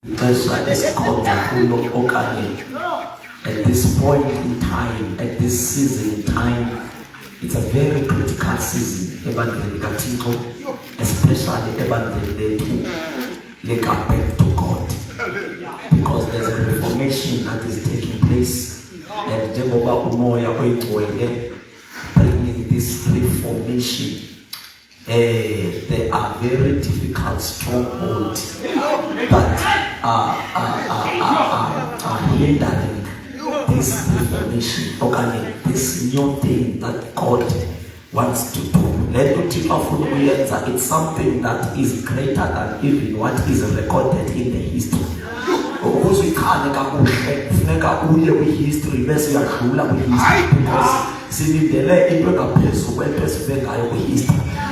Because at this point in time, at this season in time, it's a very critical season, especially they come back to God. Because there's a reformation that is taking place. And bringing this reformation. They are very difficult strongholds that are hindering this reformation, organic, this new thing that God wants to do. It's something that is greater than even what is recorded in the history. Because we can't with history, because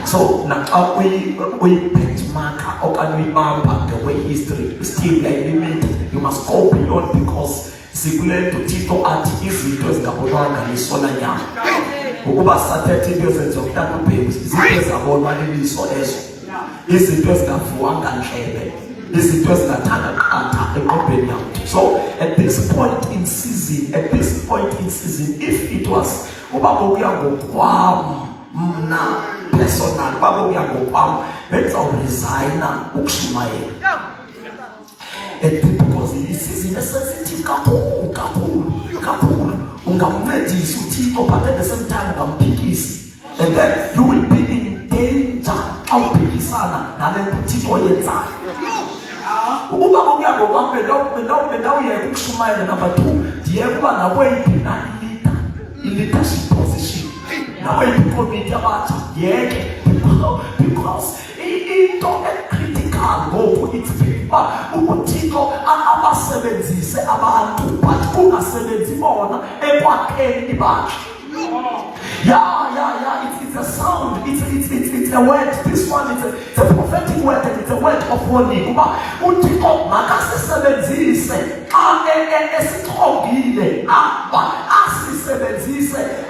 so now we benchmark or can we bump the way history is still like limited. You must go beyond because Sigule to Tito at easy to Gabona and Sonaya. Over 30 years of that papers, is it about money so as is it just that one can share? Is it just that a company? So at this point in season, if it was personal, Baba let's all resign because this is a sensitive couple. But at the same time, and then you will be in danger. I'll be sana, and then put it on your side. Number two, the everyone away in leadership position. Now people meet about because it don't critical go it's people abasebenzise abantu but ungasebenzi bona ekwakheni ibandla. Yeah, it's a sound, it's a word. This one is a prophetic word and it's a word of warning. Uthixo makasisebenzise esiqongile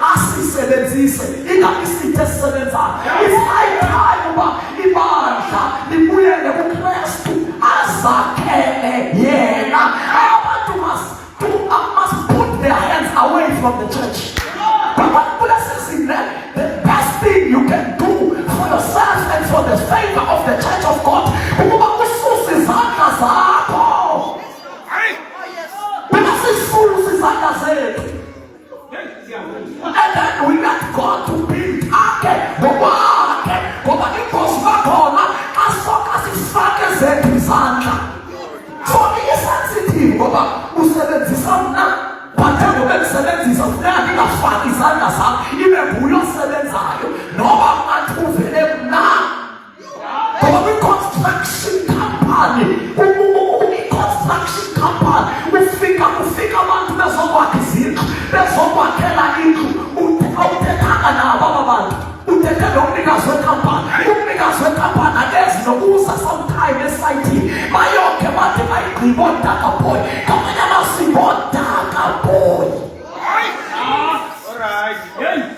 asisebenzise ingabisithi esisebenzayo. It's high time uba ibandla libuyele kuKristu azakhele yena. Abantu must put their hands away from the church. The best thing you can do for yourself and for the favor of the church of God, and then we let God to build so be sensitive whatever makes sense is of that even we construction company ufika abantu bezokwazi izindlu bezokwakhela indlu uthethana nabo abantu uthethana nomnikazi wekhampani akezi nokuza sometime esayithini bayonke bade bayigqiba odaka boy kamanye amasiko odaka boy.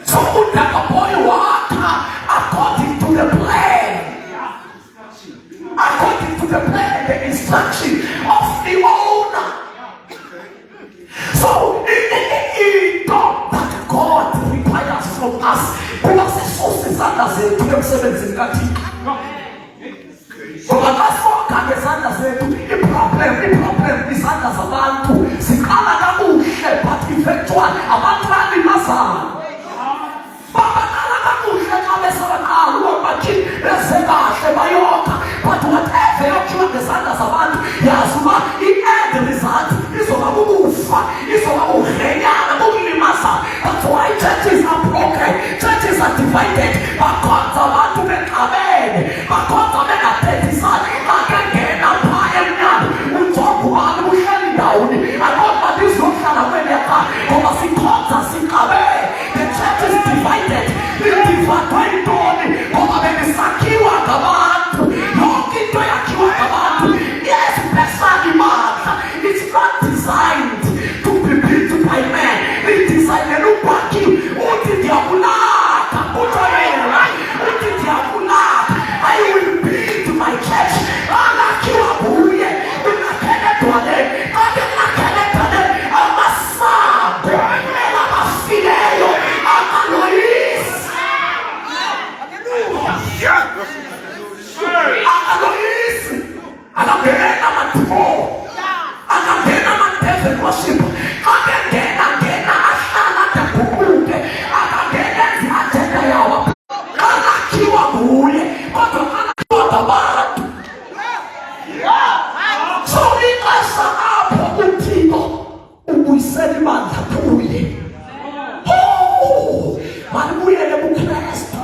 So udaka boy wakha according to the plan, the instruction of the owner. So that God requires from us because resources are there to themselves in Katika. So that's what the problem is under Sabantu. Sikala Namushe, but effectual about the Massa. But whatever you is under Sabantu, Yasuma, he had the result. It's about Ufa, it's about Ukhenya, only Massa. That's why churches are broken, churches are divided. But God, Sabantu make a man, but God, make a petition. Again, I'm fine. We talk about we shut it down. I got my this one away there. Because he comes and sink away. The church is divided. The divided God. Because the Sakiwa Kabantu. No Kito Yakiwa Kabantu. angangena amathimolo, angangena ama-devil worship, angangena ahlala aguquke, angangena enze i-agenda yawo, angakhiwa nguye kodwa angakhiwa ngabantu. So ixesha apho uThixo ubuyisela ibandla kuye. Malibuyele kuKristu.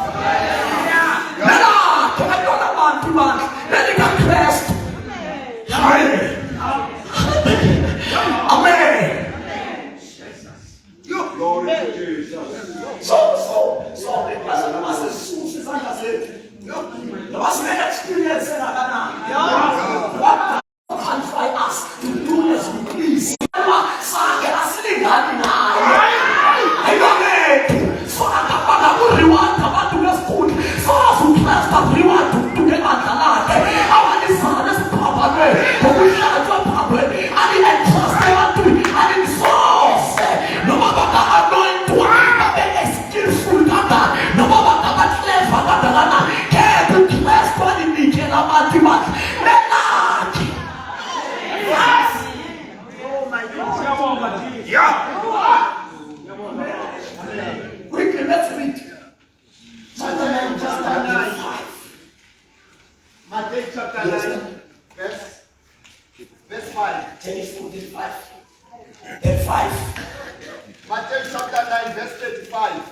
Nelakhe ayona abantu ibandla lelikaKristu. Amen. Amen. Glory to Jesus. So masisuse izandla zethu. Nabasine experience engakanani. What qualify us to do as we please. Sakhe asilingani naye. Amen. So akapaka kuriward abantu besikhulu. So azuklasta kuriward umuntu ebandla lakhe. Awalizana esiphambanwe. Ngokuhlatshwa phambe. Ali-entrust ebantwini. Ali-resource. Noma baka-anointwa. Babe-skillful kangaka. Noma baka-clever kangaka. Kepha uKristu alinikela abantu ibandla. Melakhe. Yes. Oh my God. Yeah. Quickly, let's read. Chapter 9, chapter 5. Matthew chapter 9, verse 5. 35. 35. Matthew chapter 9, verse 35.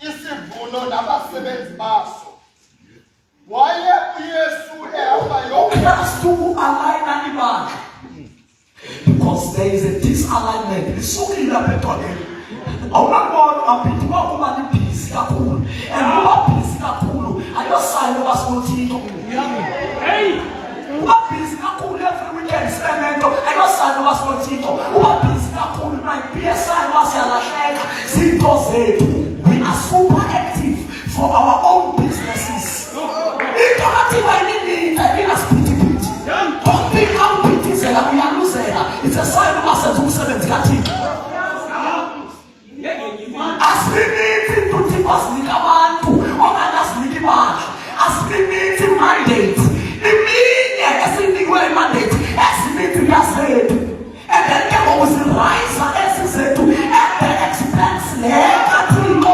Isivuno nabasebenzi baso. Waye uYesu ehamba Ukristu aligna ibandla. Because there is a disalignment. Lisukile lapha edolweni. Awunabona maphithi wakuba libhizi kakhulu. And uba bhizi kakhulu ayosayini obasinothixo. Uba bhizi kakhulu every weekend silemento ayosayini obasinothixo. Uba bhizi kakhulu might be a sign wasiyalahleka zinto zethu. We are super active for our own businesses. Into kathina ininitha ingasiphithi-phithi. Don't think awuphithizela uyaluzela. It's a sign ubasenza umsebenzi kathina. Asinithi uThixo asinika abantu okanye asinika ibandla. Asinithi mandate. Iminye esinikwe mandate esinithi yazethu. And then ke ngokuzirayisa esizethu at the expense lekathixo.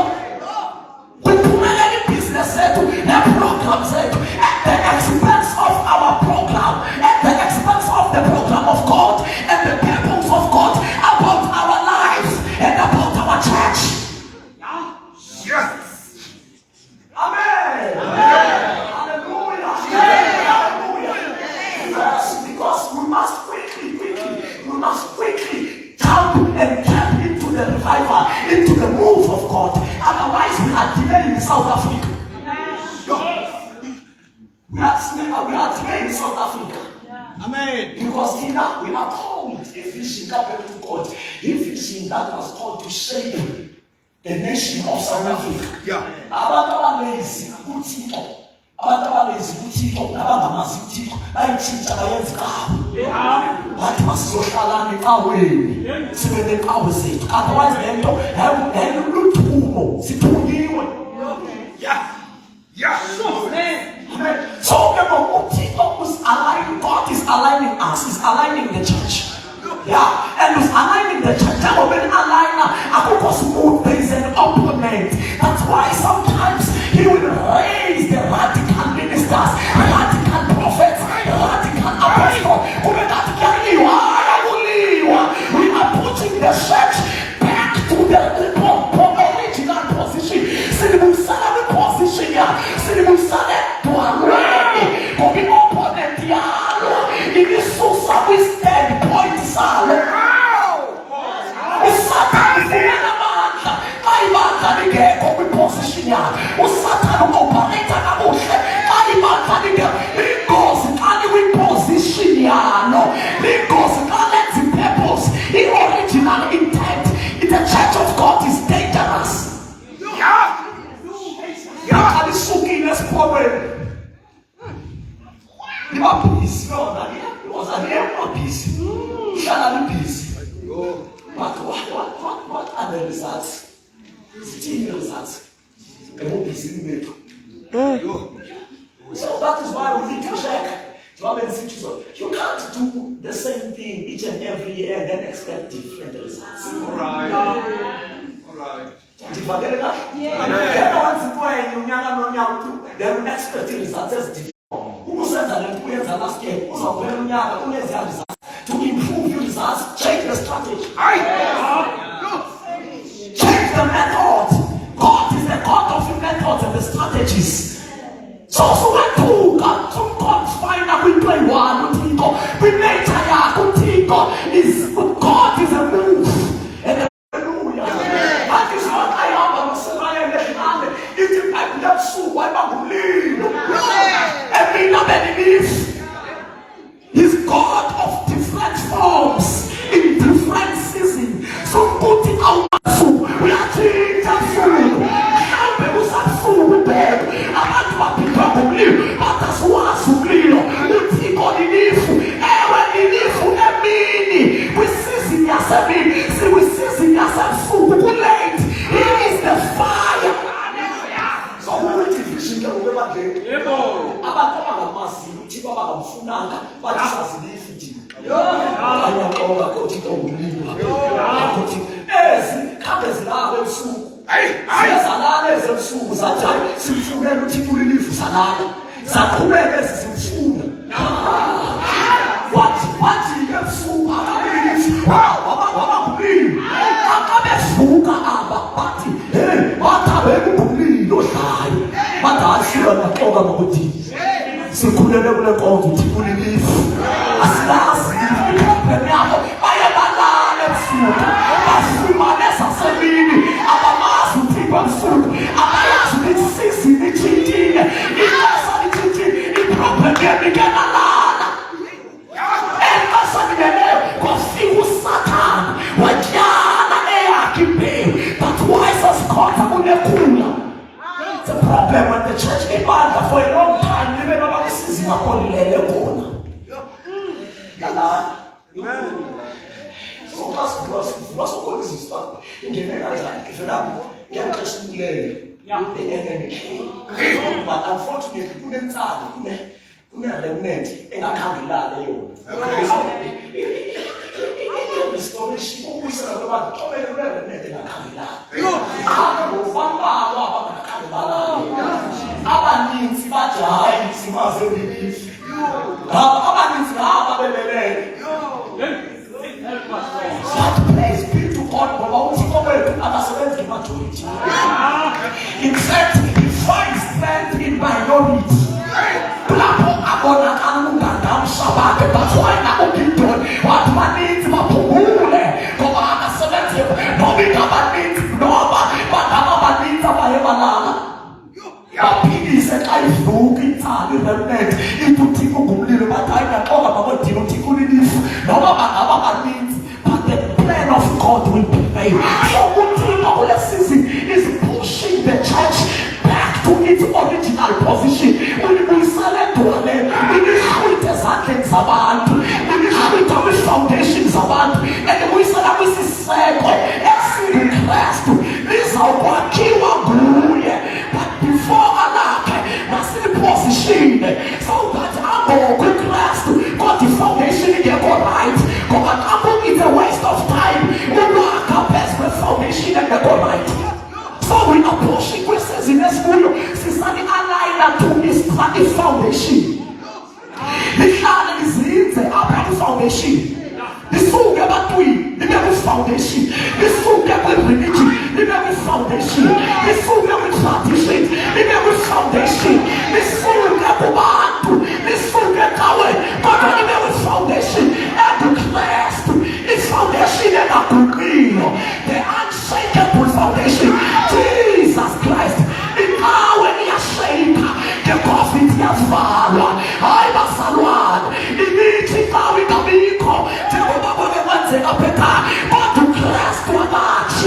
Kuphumelela ibhizinesi zethu neprogram zethu at the expense of our program, at the expense of the program of God and the purpose of God about our lives and about our church. Yes. Amen. Amen. Hallelujah. Hallelujah. Yes, because we must quickly jump and tap into the revival, into the move of God. Otherwise, we are delayed in South Africa. We are delayed in South Africa. Amen. Because we are called a vision that to God, a vision that was called to shape the nation of South Africa. Yeah. Abantu abanezi uThixo, nabangamazi uThixo bayitshintsha bayenze kawo. Bathi masizohlala ecaweni, sibe necawe zethu. Otherwise lento yayiluthumo, sithunyiwe. Yeah. Yeah. Amen. So uThixo is aligning, God is aligning us, is aligning the church. Yeah, and is aligning the church. That will be an aligner. There is an opponent. That's why sometimes he will raise the radical ministers, radical prophets, radical apostles. We are putting the church back to the original position. Sinimusana position ya. Sinimusana to ready for the opponent yalo. It is so we stand point salo. Usatani funa manda. Ayibanda ngeke position ya. Usatani operate kabuhle. Ayibanda ngeke. Because ani we position yalo. Because let's purpose. The original intent in the church of God is dangerous. Yeah. Yeah. And it's so keenest problem. You are peace. No, it was an air peace. Shall peace. But what are the results? Still results. So that is why we need to check You can't do the same thing each and every year and then expect different results. All right. Then we expect results as different. Who said that we have last year? To improve your results, change the strategy. Change the method. God is the God of the methods and the strategies. So when two God find out we play one, we think we make tired, we think God is a move. And hallelujah. That is what I am. It is like that soup, I believe. And me not believe. He's God of different forms in different seasons. So put it out food. We are taking that food. People are food with them. I want to people believe. But that's what I believe. We think on the leaf. When the leaf will mean we season yourself. See, we season yourself food. We late. It is the fire. So we will teach you to remember them. About the mass. Funanga, but as if I am all a coaching of Lima. As Capes Lava Soup. Salades and soups at times, Sinfu and Tipuli for salad. Sakuregas in food. What you get soup? Wow, I am Fuka Abba Party. What I believe, no time. But I should have overlooked. Se kulele kule kontu tikulilifu asilasi ipenyamo bayabalale mfuku basuma nesasebini abamasu tipwa mfuku abayasu nitsisi nichitine inasa nichitine iprobleme nikenalala enasa nikeneo kofiku satana wajana eyakipe that wisest kota kunekula. The problem when the church came back for a long time, even over the season, I call it a corner. So that's what this is about. In the next if you have just the enemy. But unfortunately, you didn't tell you have met and I can't lie. The story she always said about place be to God, in fact, he finds strength in minority. That's why now people what man needs my pumule. Come on, I select him. No, we never need no, but never needs my emanala. Pigi said, I flew in time into Tico Gumli, but I can talk about Tico Linis. No, but needs, but the plan of God will be made. So, what Tico season is pushing the church back to its original position. When we select one, we shoot as Athens about, we shoot our foundations about, and we said that we say, excellent class. This is our working but before Allah, that's the position. So that I'm good class got the foundation in the right. But it's a waste of time. We work our best with foundation and the right. So we are pushing questions in the school. Since I align to this foundation. The child is in the foundation. The soul never tweet, the never foundation. The soul never religion, the never foundation. The soul never tradition, the never foundation. The soul never want, the soul never away, but the never foundation. And the class, the foundation and a good meal. The unshakable foundation. Jesus Christ, in our shape, the coffee has fallen. I was a one. In each with a vehicle. But to class to a match,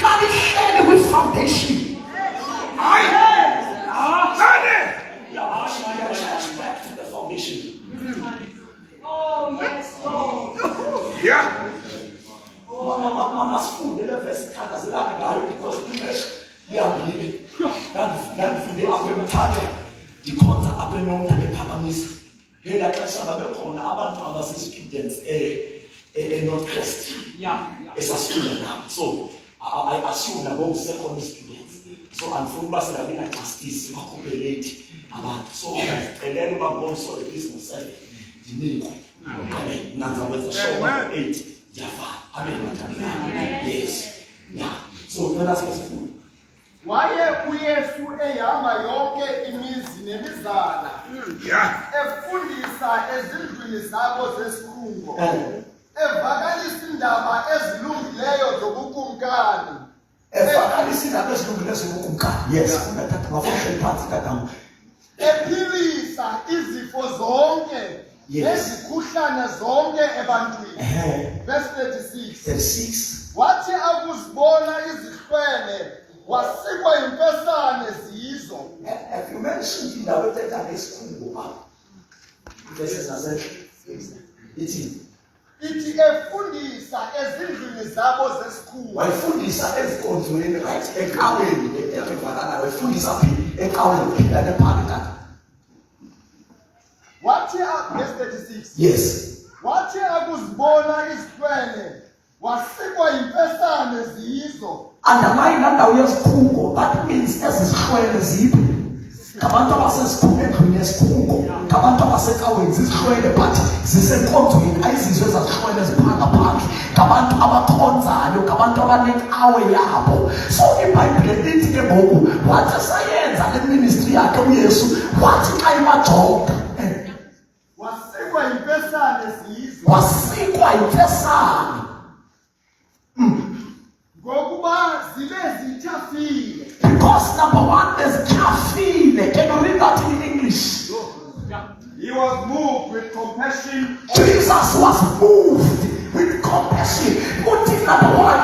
can you share with foundation? Back to the foundation. Oh, yes, Lord. Yeah. Mama's food, they never start as a because they are big. That's the upper the contact up and on the ngela xesha babekhona abantu abase-students Northwest esasifunda nabo. So I assume nabo secondary students. So andifuna uba singabi na-justice bakhuphelethi abantu. So ndicelela uba ngomso business service ndinikwe. Amen. Nanzawenza show 8 ndiyavala. Amen. Yes. Yeah. So let us go. Waye uYesu ehamba yonke imizi nemizana efundisa ezindlwini zabo zesikhungo evakalisa indaba ezilungileyo zobukumkani Yes, ephilisa izifo zonke nezikhuhlane zonke ebantwini. Verse 36. Wathi akuzibona izihlwele wasikwa impesane zizo. Have you mentioned indaba ethetha ngesikhungo apha? Ithi efundisa ezindlwini zabo zesikhungo. Wayifundisa ezikonzweni right ecaweni evalana wayifundisa phi ecaweni phila nephakade. Wathi verse 36. Yes. Wathi akuzibona izihlwele wasikwa impesane zizo. Underline that ndawo yesikhungo, that means ezisihlwele ziphi ngabantu abasesikhungo endlwini yesikhungo, ngabantu abasecaweni zisihlwele but zisenkonzweni ayizizwe ezasihlwele ziphanga phandle, ngabantu abakhonzayo, ngabantu abanecawe yabo. So iBhayibhile ithi ke ngoku wathi sayenza le ministry yakhe uYesu wathi xa imajonga wasikwa impesane zizo. Wasikwa impesane ngokuba zibe zithafile. Because number one, there's caffeine. Can you read that in English? He was moved with compassion. Jesus was moved with compassion. Number one,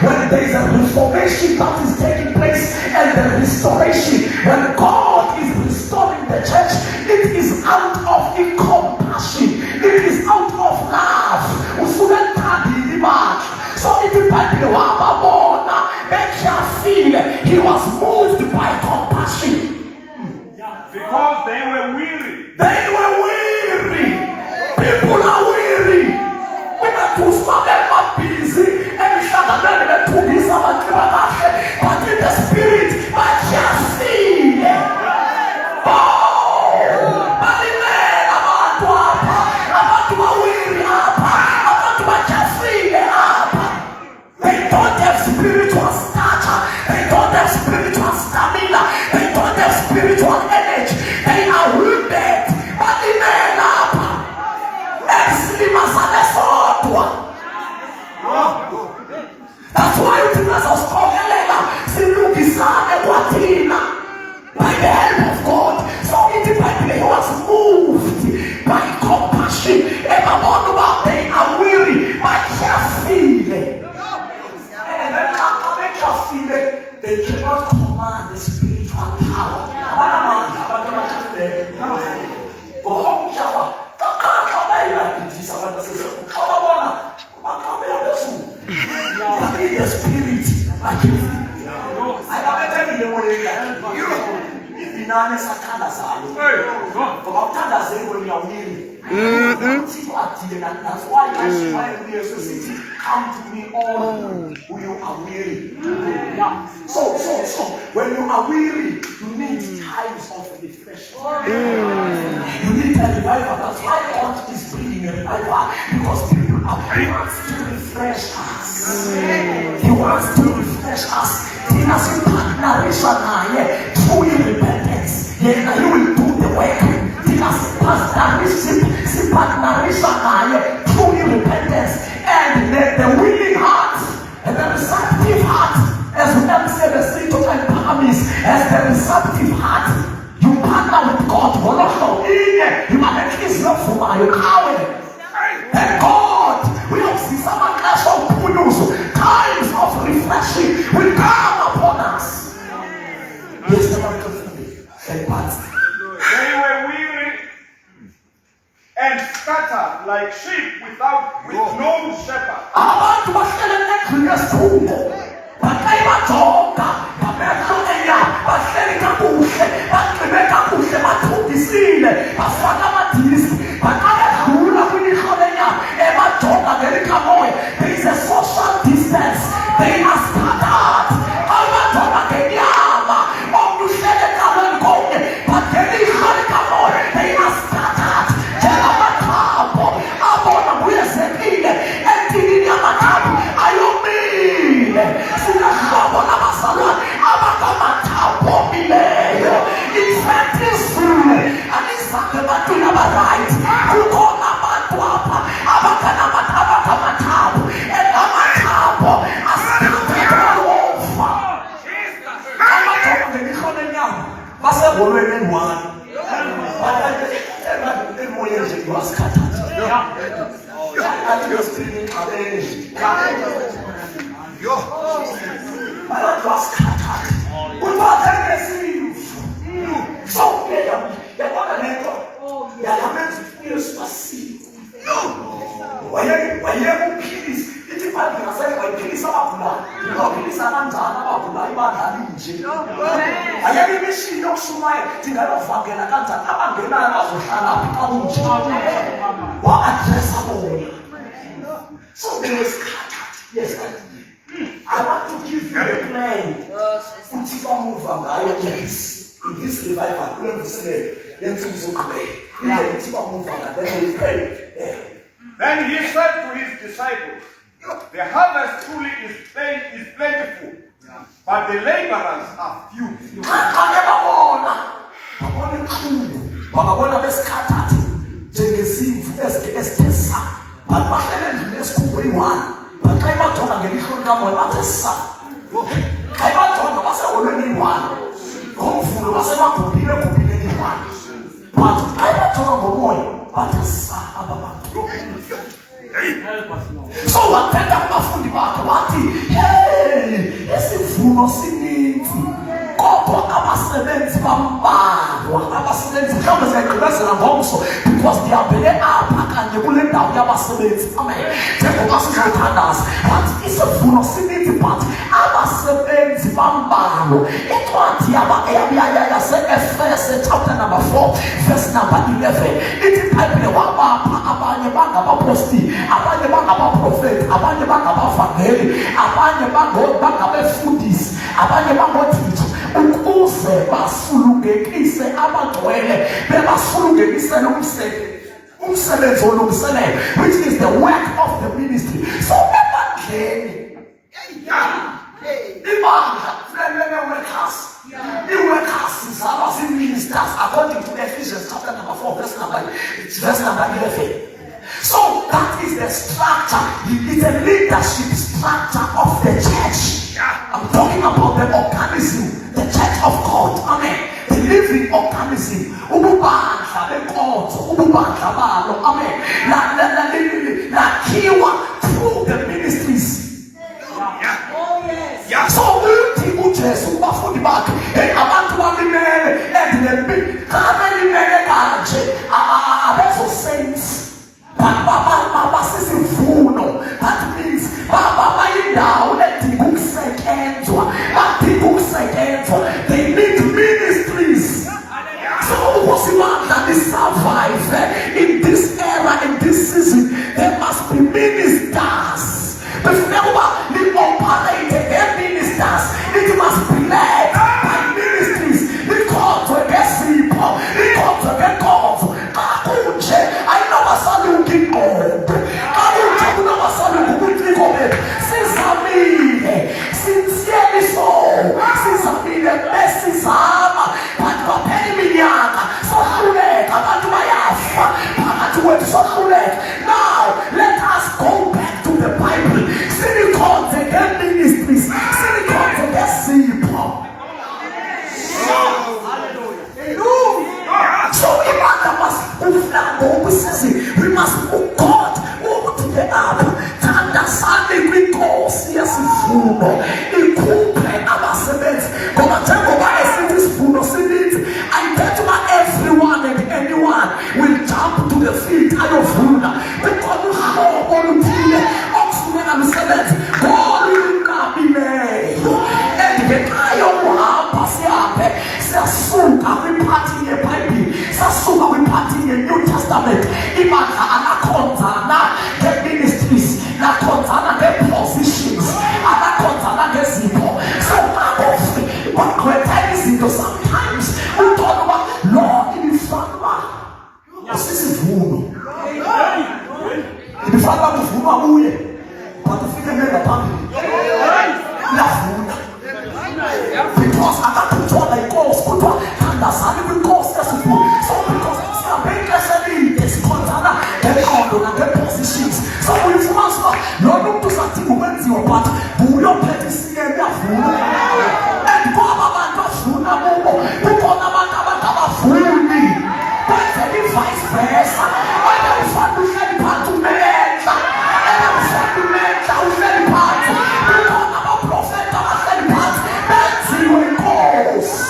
when there is a reformation that is taking place and the restoration, when God is restoring the church, it is out of compassion. It is out of love. So if you he was moved by compassion. Because they were weary. They were weary. People are weary. We are too smart and not busy. And we shall not let to be someone but in the spirit, but just see. Oh, but in there, about to weary up, about to just see up. They don't have spiritual stature. They don't have spiritual stamina. They don't have spiritual energy. They are wounded. But in there, up. That's why you think that's a strong by the help of God. So in the Bible, he was moved by compassion. They are weary, but just feeling. And then after they just feeling, they cannot command the spiritual power. Go home, Java. The spirit, I can tell you if Binane Sakana Salo, from Tanda when you are weary, that's why come to me all who you are weary. So, when you are weary, you need times of refreshment. You need a revival. That's why God is bringing a revival, because people are he wants to refresh us. He wants to refresh us. He has narration through repentance. Yet you will do the work. He has narration through repentance and the willing heart and the receptive heart. As we have said, the state of promise as the receptive heart. You partner with God. And God will see some times of refreshing will come upon us. They were weary and scattered like sheep with no shepherd. beka kuhle bathundisile bafaka amadisi baqala dlula kwilihlo lenyama emajonga ngelikamoya. There is a social distance. They are scattered. Amajonga ngenyama okuhlele kaweni konke but ngelihlo likamoya they are scattered. Njengamathambo abona kuyezekile endilini yamathambo ayomile. Sinahlobo nabazalwane abakamathambo omileyo. Infectisile alizange bantwini abarayithi. Kukhona abantu apha abakanamathambo enamathambo asinathekalofa. Amathombo ngelihlo lenyama baseholweni eyi-1 emoyeni nje wasikhathathi. Athi ngesiqini ngxabeni abantu wasikhathathi uthathe ngesimfu. So yabona lento yalamenza uyesu wasiwe. Wayemuphilisa ithi ibhayibheli ngaseke wayiphilisa abagulayo. Waphilisa kanjani abagulayo badlala nje? Ayeke imishini yokushumayela ndingalovangela kanjani abangenayo bazohlala xa kunjalo. Wa-adressa bona. So benesikhathathi. Yes, I want to give you a plan. Uthi bamuva ngayo yes. In this revival, then he said to his disciples, the harvest truly is plentiful, but the laborers are few. Ngomvulo basebagubhile eyi-1 but ayathola ngomoya bathasaba abantu. So wathetha kubafundi bakhe wathi hey isivuno sininzi kodwa abasebenzi bambalwa. Abasebenzi mhlawumbe ziyayigqibezela ngomso because ndiyabhele apha kanye kule ndawo yabasebenzi. Amen. Njengoba sizothandaza but isivuno sininzi but abasebenzi bambalwa. Incwadi yase-Efese chapter number 4 verse number 11 ithi ibhayibhile wabapha abanye bangabapostoli, abanye bangabaprofeti, abanye bangabavangeli, abanye bangabefundisi, abanye bangothitsha ukuze basulungekise abagcwele bebasulungekisele umsebenzi olungiselelo which is the work of the ministry. So ebandleni ibandla le-workers. I-workers zaba zii-ministers according to Ephesians chapter number 4 verse number 11. So that is the structure. It's a leadership structure of the church. I'm talking about the organism, the church of God. Amen. The living organism. Ububandla benkonzo, ububandla balo. Amen. Lakhiwa through the ministries. So uthi uJesu bafundi bakhe abantu balimele endlebeni kabelimele kanje abezo saints baba sisivuno. That means baba bayindawo edinga ukusetyenzwa, badinga ukusetyenzwa. They need ministries. So ukusibandla survive in this era, in this season, there must be ministers. Before we operate their ministers, it must be led by ministries. It calls to get people, it calls to get calls. I know what's all looking old. I know what's all looking old. Since I mean, sincerely so, since I mean the best is Sama, but the penny so late, I'm to my ass, so late. Now, let us go back to the Bible. Silicon to get ministries, silicon to get people. So we must move God over to the earth. Understanding we cause yes funo. Ikupe abasebenzi. Koma tengo ba esis funo sinit. I bet everyone and anyone will jump to the feet of Funa. Because you have all the oxygen and sebenzi. God will not be made. And the entire world pass up. Se assunta we party ibandla anakhonzana nge-ministries, nakhonzana nge-positions, anakhonzana ngezipho. So makofi bagqwetha izinto sometimes uthola uba lo ibifana uba usisivuno, ibifana uba kuvunwa kuye but ufike ngenda phambili uyavuna because akakuthola inkosi kodwa kandazali kwinkosi esivuno. So because sihambe ixesha elide sikhonzana ngeqondo nange-positions, so uyifumanisa uba lona umntu usadinga ukwenziwa but uyophetha isiyeni uyavuna. And kwaba bantu bavuna kubo kukhona abantu abangabavuni kwenzela i-vice versa. Wena ufanda uhleli phansi umenza, ufanda umenza uhleli phansi. Kukhona abaprofeta abahleli phansi benziwe inkosi,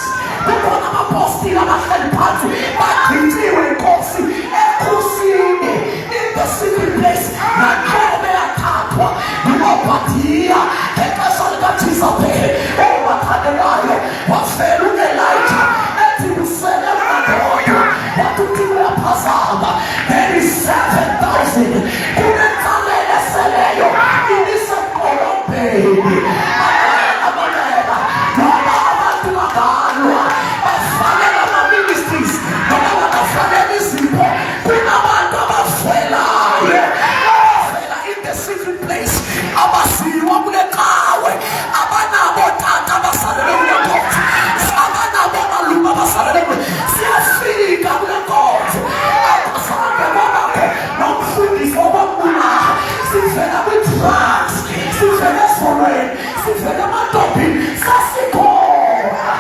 kukhona amapostile abahleli phansi bagqityiwe inkosi ekhusini in the secret place. Nanjobe yathathwa nguNobadiya ngexesha likaJezebeli obathandelayo, wafela u-Elijah ethi usele madoda wathi uThixo uyaphazama. There is 7,000 kunentsalela eseleyo ilisemqolombeni. Abalela noba abantu bagalwa bafalela ama-ministries noba bakafalela izipho, kunabantu abafelayo abafela in the secret place, abasiwa kule cawe, abanabo tata abasalele kule nkonzo, abanabo malume abasalele kule. Siyafika kule nkonzo abazange babakho nomfundisi wababulaha. Sivela kwi-drugs, sivela esifolweni, sivela emadobhini, sasikhona.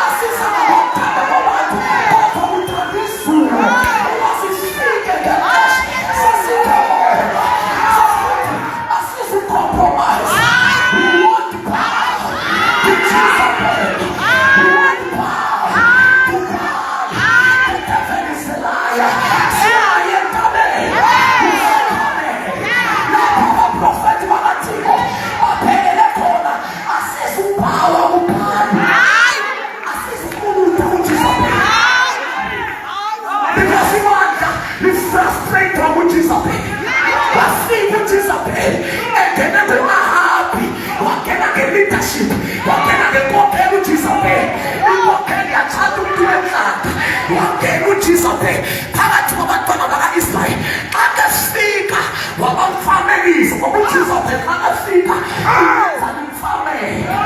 Asizange ngokuthanda kwabantu kodwa uthanda izulu uba sifike ngexesha. Sasikhona, asizicompromise. We want power to Jezebel. We want power to God. The devil is a liar. Siyaye entabeni, lapho abaprofethi bakaThixo baphelele khona. Asizupower kuphani, asizukuluta kuJezebel. Because ibandla lifrustrate kuJezebel. Bafika uJezebel engena nge-Ahabi, wangena nge-leadership, wangena ngenkokheli uJezebel. Inkokheli yathanda umuntu wenhlanga, wangena uJezebel phakathi kwabantwana baka-Israyeli. Xa kefika wabamfanekisa ngoba uJezebel xa kefika uyenza imfanelo.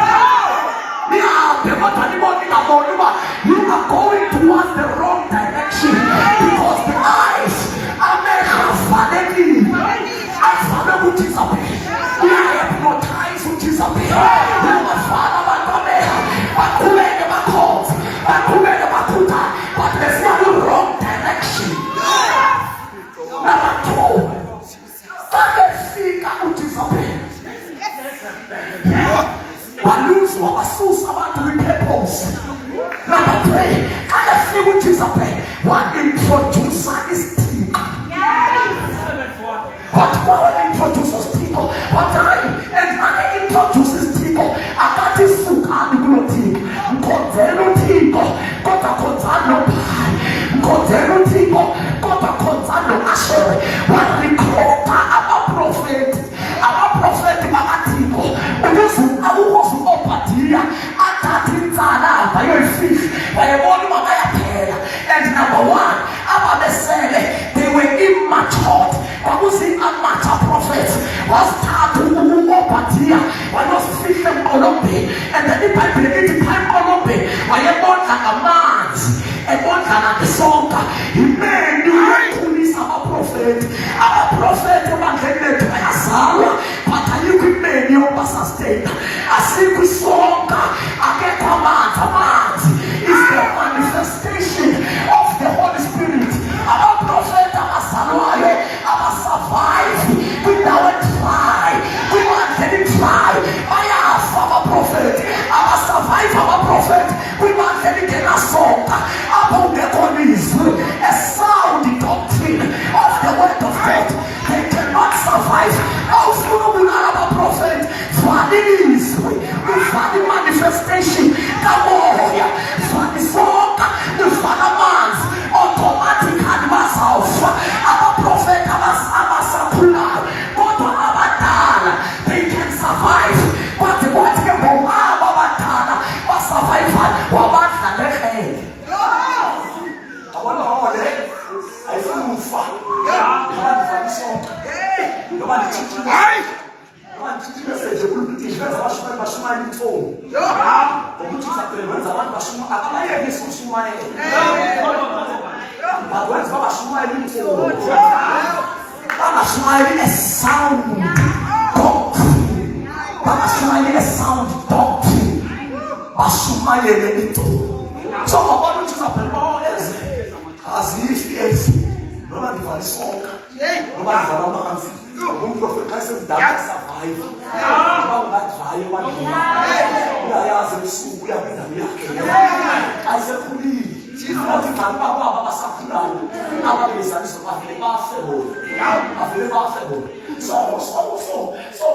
Nihambe kodwa nibone ingaboni uba you are going towards the wrong direction because the eyes amehlo avalekile, avale kuJezebel. Uyahypnotize uJezebel, uyabafana abantu amehlo baqhubeke bakhonze, baqhubeke bakhuthaze, but befika ku-wrong direction. Number 2, sakefika uJezebel waluzwa wasusa abantu kwi-purpose. Number 3, akafika uJezebel wa-introducer isithixo. But wa-introduce isithixo watayi and ake-introduce isithixo akathi sukani kulo thixo, mkhonzela uThixo kodwa khonzani noBhali, mkhonzela uThixo kodwa khonzani no-Ashera. Warekrutha abaprofethi bakaThixo ukuze akukhoze u-Obadiya athathe intsala bayoyifihla bayebona uba bayaphela. And number 1, ababesele they were immature, kwakuzi-amateur prophets. Wasithatha u-Obadiya wayosifihla emqolombeni, and then iBhayibhile ithi phaa emqolombeni wayebondla ngamanzi, ebondla nangesonka. Imeni uyokhulisa abaprofethi. Abaprofethi ebandleni lethu bayazalwa but ayikho imeni yokubasustain, asikho isonka, akekho amanzi. Amanzi is the manifestation of the Holy Spirit. Abaprofethi abazalwayo abasurvive kwindawo edry, kwibandleni dry, bayafa abaprofethi. But when Baba smiling, Baba smiling a sound doctrine. Baba smiling a sound doctrine. Baba smiling a little. So Baba don't just have as if yes. Nobody for this walk. Nobody for our hands. One prophet says that survive. I said, please. So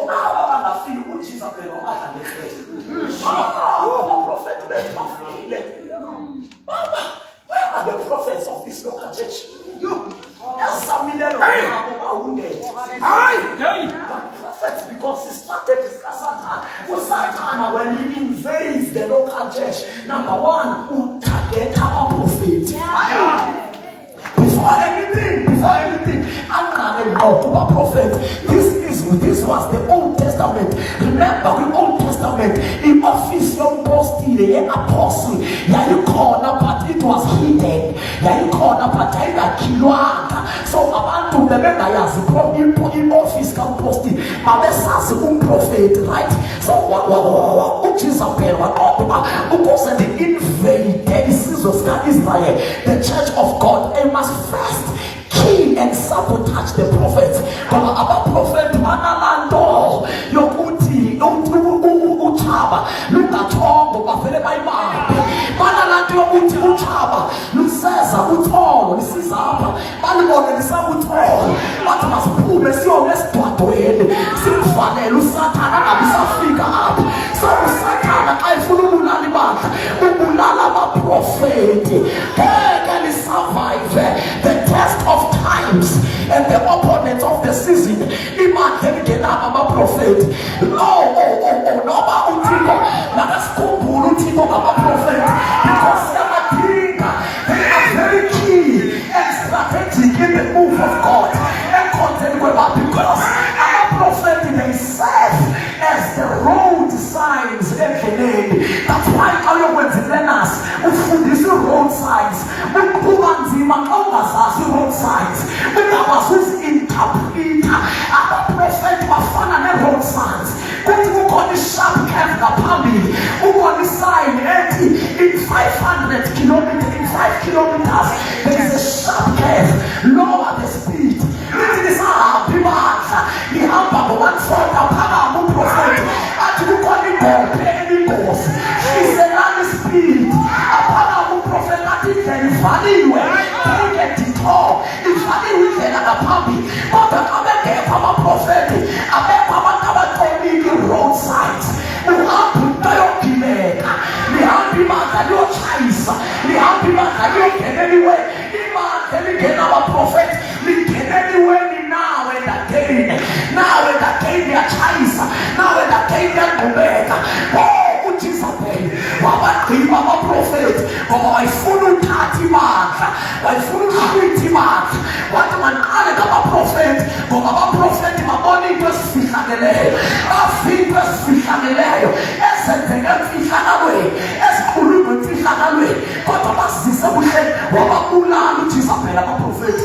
now I feel which is a prophet. Where are the prophets of this local church? There's a million of people wounded. Prophets, because he started his Satan. For Satan, when he invades the local church, number one, who target our prophet. Before anything, our prophet. This was the Old Testament. Remember the Old Testament. In office, young boss, the apostle. Yeah, you call up, but it was hidden. Yeah, you call up, but I got kiloaka. So about to the member, in office, come posting. But that's as a prophet, right? So what is a pair? Who goes and invade the Israel, the church of God? They must first kill and sabotage the prophets. But our prophet Manalando, your uti, uchaba, look at all, but by man. Manalando, uti, uchaba, look says, utol, this is up. Manalon, this is utol. What must prove a serious twin? Symphony, Lusatana, Abisa figure up. So Satana, I follow Mulalibat, Umulalama prophet. Can he survive the test of times and the opponents of the season? Imagine again, I'm a prophet. No, I'm a prophet. Because they are very key and strategic in the move of God and content because I'm a prophet they serve as the road signs and the name. That's why I went to Lenas with these road signs. With road signs. With our interpreter. I'm a prophet of fun and road signs. Who got the sharp curve the family? Who got the sign in 500 kilometers, in 5 kilometers? There is a sharp curve. Lower the speed. It is a the hamper one for the power prophet. And you got the penny goes. She's a land speed. A power prophet that is very funny. Get it all. It's funny we can have a puppy. But I'm a power prophet. I'm a power told me the road signs. You have to document. The happy man that you're Chinese. The happy man that you can anyway. The man that you can have a prophet. We can anywhere now and again. Now and again they are Chinese. Now and again they are Omega. Oh, which is a pain. Baba prophet. Oh, I follow 30 man. I follow 20 man. What man call it a prophet? Oh, Baba prophet. My body was fish on the leg. My feet was fish on the leg. As a fish on the way. As a fish on the way. But I must say, Baba Ula, which is a prophet.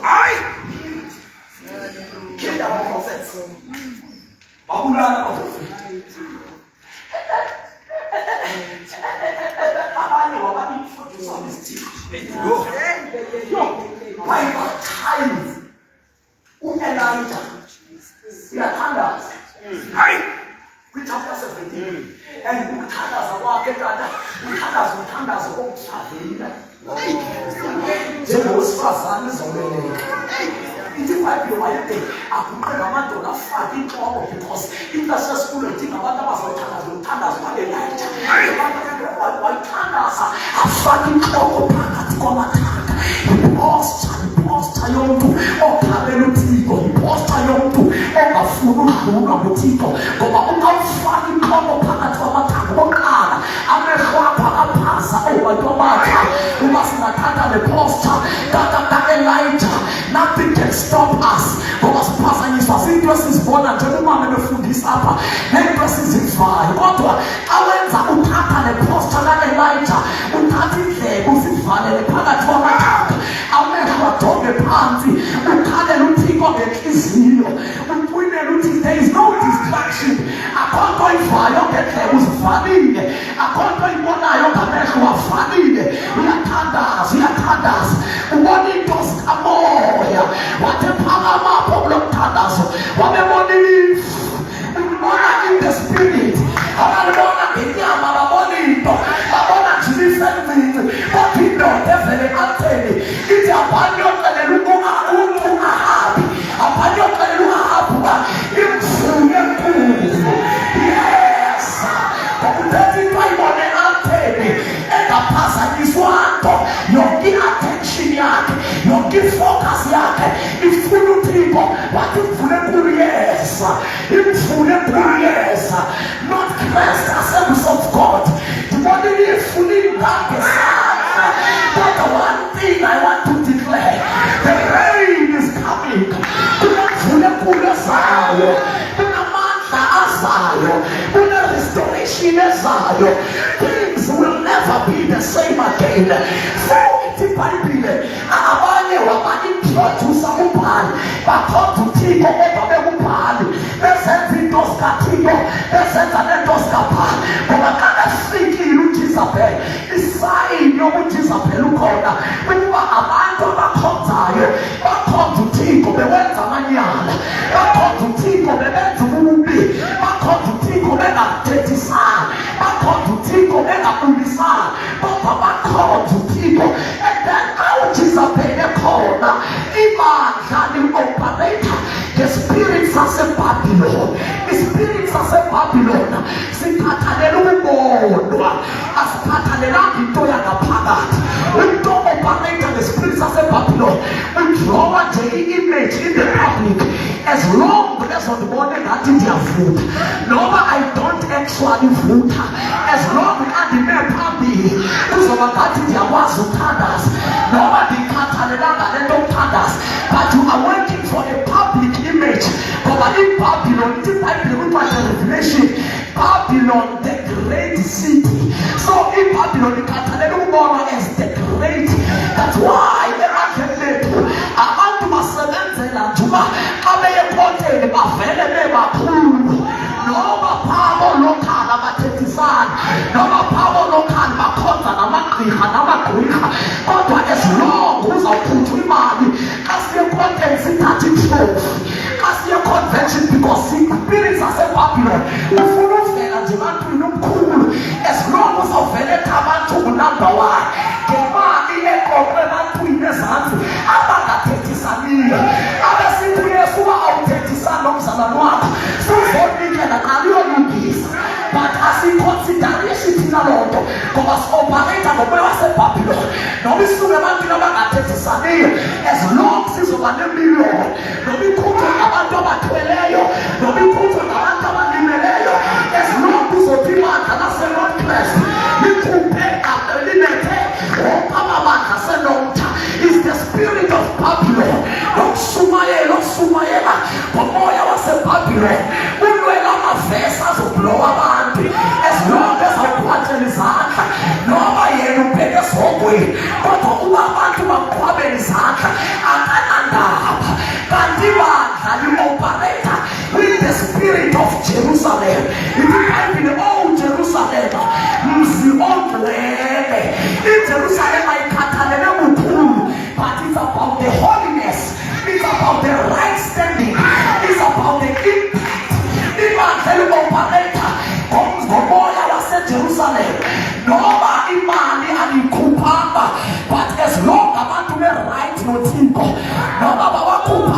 I kill our prophets. Babula prophet. Why time? Elijah. We are thunders. We chapter 17. And we thunders are walking thunders. We thunders are walking. Jehoshaphat is already. It might be why they are going to fighting trouble because if that's a school thing about us, thunders are the light. Why thunders are fighting trouble? He paused Chayontu, or Kabeluti, he paused Chayontu, or Furu, Tito, but I'm fighting trouble. We must not handle the posture that Elijah. Nothing can stop us. We must pass and use us. Interest is born and gentleman and the food is up. Interest is in fire. What? I went to the posture. ixesha ka-Elijah uthatha indlebe usivalele phakathi kwamathanga, amehlo ajonge phansi, ukhalele uThixo ngenhliziyo, uqinele uthi there is no distraction. Akho nto oyivayo ngendlebe uzivalile, akho nto oyibonayo ngamehlo wavalile. Uyathandaza ubona into zikamoya, wathi phakama apho kulo mthandazo wabebona ilifu, ubona in the spirit, abalibona ngenyama babona into, babona njilisa encinci, kodwa indoda evele emaltheni ithi abanye yoxelela uAhabi, abanye yoxelela uAhabi uba imfuyo enkulu. Yes, ngokuthethi into ayibone emaltheni engaphazanyiswa nto, yonke i-attention yakhe, yonke i-focus yakhe ifuna uThixo. Wathi imfuyo enkulu yesa, imfuyo enkulu yesa, not Christ assemblies of God. Ndibona ifuna ingaphe sakhe. But the one thing I want to declare, the rain is coming. Kunemfuyo enkulu ezayo, kunamandla azayo, kune-restoration ezayo. Things will never be the same again. So ithi iBhayibhile abanye waba-introduce uBhali, bakhonza uThixo kodwa bekuBhali, besenza into zikaThixo, besenza nento zikaBhali. Ngoba xa befikile uJezebel, isayini yokuthi uJezebel ukhona ukuba abantu abakhonzayo bakhonza uThixo bewenza amanyala, bakhonza uThixo bebenza ububi, bakhonza uThixo bengamthethisani, bakhonza uThixo bengabulisani, kodwa bakhonza uThixo. And then uJezebel ekhona, imandla li-operator, the spirits zaseBabylon, i-spirits zaseBabylon sikhathalela ukubonwa, asikhathalelanga into yangaphakathi. Into operator, the spirits zaseBabylon udrowa nje i-image in the public, as long as ndibone ngathi ndiyavutha noma I don't actually vutha, as long as ndime phambili kuzoba ngathi ndiyakwazi ukuthandaza noma ndikhathalelanga lento yokuthandaza. But you are working for a public image. Ngoba iBabylon, ithi iBhayibhile kwincwadi ye-Revelation, Babylon the great city. So iBabylon ikhathalela ukubonwa as the great. That's why emandleni lethu abantu basebenzela nje uba xa beye enkoteni bavele bebakhulu, noma phabo lokhala bathethisana, noma phabo lokhala bakhonza namagqirha namagqwirha, kodwa as long uzawukhutshwa imali xa siye enkoteni sithathe itrophy, xa siye convention, because spirits zaseBabylon ufuna uvela nje ebantwini omkhulu. As long uzawuvele ethi abantu unumber one ngemali eqoqwe ebantwini ezantsi abangathethisaniyo, abesithi uYesu uba awuthethisani nomzalwane wakho sizonikela naliyolungisa. But asiconsiderishi thina loo nto ngoba si-operata ngomoya waseBabylon, noma isuke ebantwini abangathethisaniyo, as long sizoba nemiliyoni, noma ikhutshwe ngabantu abathweleyo, noma ikhutshwe ngabantu abalimeleyo, as long kuzothi ibandla laseNorthwest likhuphe linethe wonke amabandla aseNortha, is the spirit of Babylon. Nokushumayela ngomoya waseBabylon, ulwela amavesi azoblowa abantu, as long as awukhwathela izandla noma yena ubheke esogweni, kodwa uba abantu baqhwabela izandla akanandaba. Kanti ibandla li-operata with the spirit of Jerusalem. Ithi iBhayibhile, oh Jerusalem, mzi ongcwele. IJerusalem ayikhathalele bukhulu, but it's about the holiness, it's about the right standing, it's about the impact. Ibandla li-operata ngomoya waseJerusalem, noma imali alikhuphanga, but as long abantu be-right noThixo, noma bawakhupha